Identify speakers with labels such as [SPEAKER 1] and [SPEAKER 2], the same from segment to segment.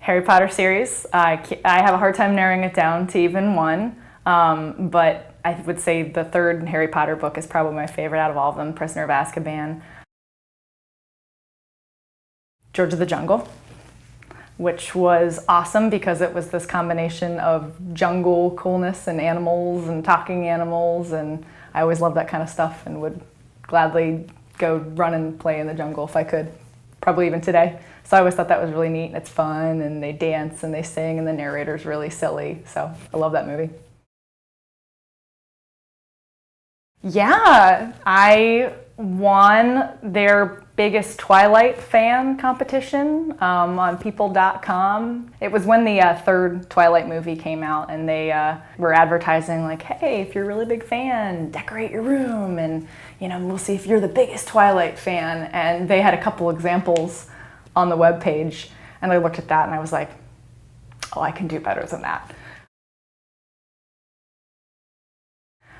[SPEAKER 1] Harry Potter series. I have a hard time narrowing it down to even one, but I would say the third Harry Potter book is probably my favorite out of all of them, Prisoner of Azkaban. George of the Jungle, which was awesome because it was this combination of jungle coolness and animals and talking animals, and I always loved that kind of stuff and would gladly go run and play in the jungle if I could, probably even today. So I always thought that was really neat. It's fun, and they dance and they sing, and the narrator's really silly. So I love that movie. Yeah, I won their biggest Twilight fan competition on people.com. It was when the third Twilight movie came out, and they were advertising like, hey, if you're a really big fan, decorate your room, and we'll see if you're the biggest Twilight fan. And they had a couple examples on the webpage, and I looked at that and I was like, oh, I can do better than that.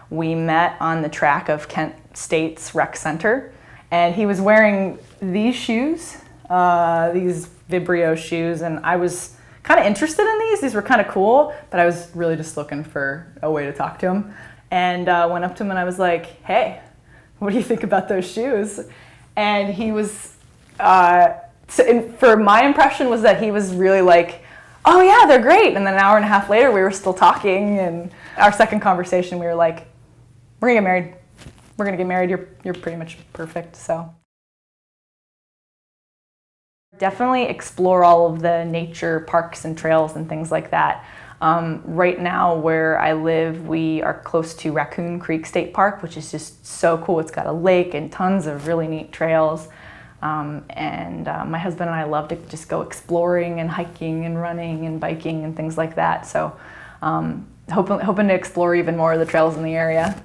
[SPEAKER 1] We met on the track of Kent State's rec center, and he was wearing these shoes, these Vibrio shoes, and I was kind of interested in these. These were kind of cool, but I was really just looking for a way to talk to him. And went up to him and I was like, hey, what do you think about those shoes? And he was, for my impression was that he was really like, oh yeah, they're great. And then an hour and a half later, we were still talking, and our second conversation, we were like, we're gonna get married. We're gonna get married. You're pretty much perfect. So definitely explore all of the nature parks and trails and things like that. Right now where I live, we are close to Raccoon Creek State Park, which is just so cool. It's got a lake and tons of really neat trails. My husband and I love to just go exploring and hiking and running and biking and things like that. So hoping to explore even more of the trails in the area.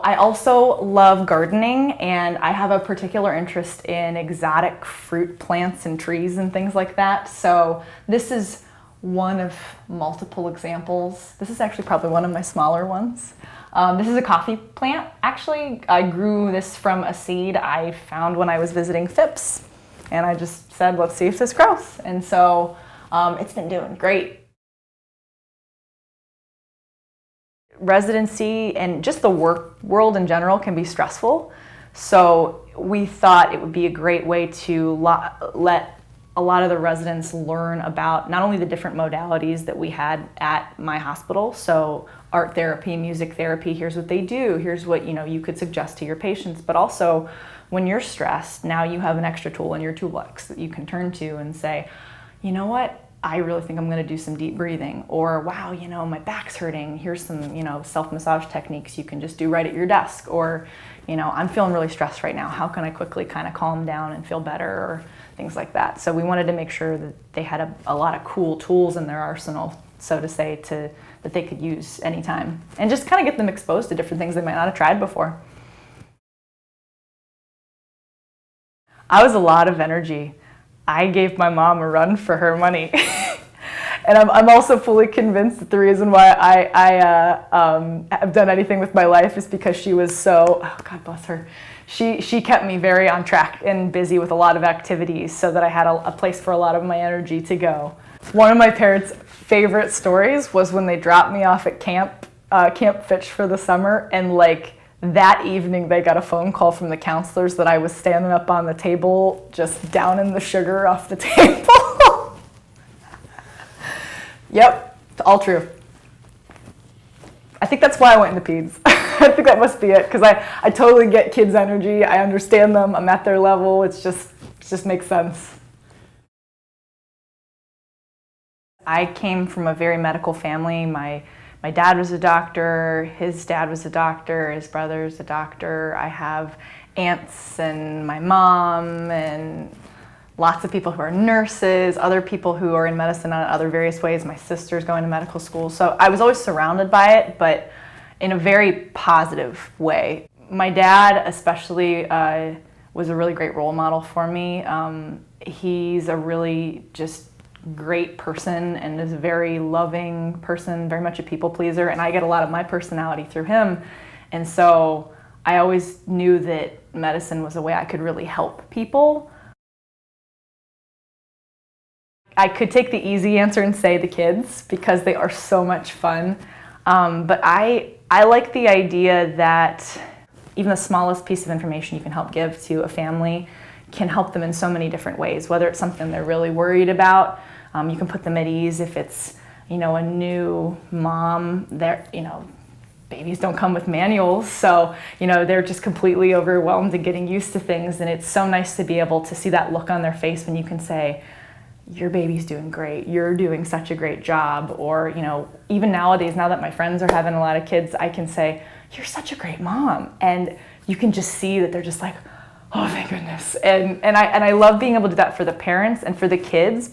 [SPEAKER 1] I also love gardening, and I have a particular interest in exotic fruit plants and trees and things like that. So this is one of multiple examples. This is actually probably one of my smaller ones. This is a coffee plant. Actually, I grew this from a seed I found when I was visiting Phipps, and I just said, let's see if this grows. And so it's been doing great. Residency and just the work world in general can be stressful. So we thought it would be a great way to let a lot of the residents learn about not only the different modalities that we had at my hospital, so art therapy, music therapy, here's what they do, here's what you could suggest to your patients, but also when you're stressed, now you have an extra tool in your toolbox that you can turn to and say, you know what, I really think I'm going to do some deep breathing, or wow, my back's hurting, here's some self-massage techniques you can just do right at your desk, or I'm feeling really stressed right now, how can I quickly kind of calm down and feel better, or things like that. So we wanted to make sure that they had a lot of cool tools in their arsenal, so to say, that they could use anytime, and just kind of get them exposed to different things they might not have tried before. I was a lot of energy. I gave my mom a run for her money. And I'm also fully convinced that the reason why I have done anything with my life is because she was so, oh God bless her, she kept me very on track and busy with a lot of activities so that I had a place for a lot of my energy to go. One of my parents' favorite stories was when they dropped me off at Camp Fitch for the summer, and like that evening they got a phone call from the counselors that I was standing up on the table just downing the sugar off the table. Yep, all true. I think that's why I went into peds. I think that must be it, because I totally get kids' energy. I understand them. I'm at their level. It just makes sense. I came from a very medical family. My dad was a doctor, his dad was a doctor, his brother's a doctor. I have aunts and my mom and lots of people who are nurses, other people who are in medicine in other various ways. My sister's going to medical school. So I was always surrounded by it, but in a very positive way. My dad especially was a really great role model for me. He's a really just great person and is a very loving person, very much a people pleaser, and I get a lot of my personality through him. And so I always knew that medicine was a way I could really help people. I could take the easy answer and say the kids, because they are so much fun. But I like the idea that even the smallest piece of information you can help give to a family can help them in so many different ways, whether it's something they're really worried about. You can put them at ease if it's, a new mom. Babies don't come with manuals, so they're just completely overwhelmed and getting used to things, and it's so nice to be able to see that look on their face when you can say, your baby's doing great, you're doing such a great job. Or even nowadays, now that my friends are having a lot of kids, I can say, you're such a great mom, and you can just see that they're just like, oh, thank goodness. And I love being able to do that for the parents and for the kids.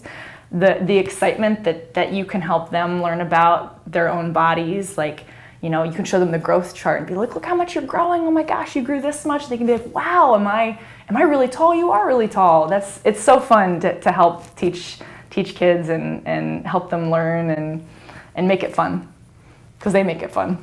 [SPEAKER 1] The excitement that you can help them learn about their own bodies. Like, you can show them the growth chart and be like, look how much you're growing. Oh my gosh, you grew this much. They can be like, wow, am I really tall? You are really tall. It's so fun to help teach kids and help them learn and make it fun, because they make it fun.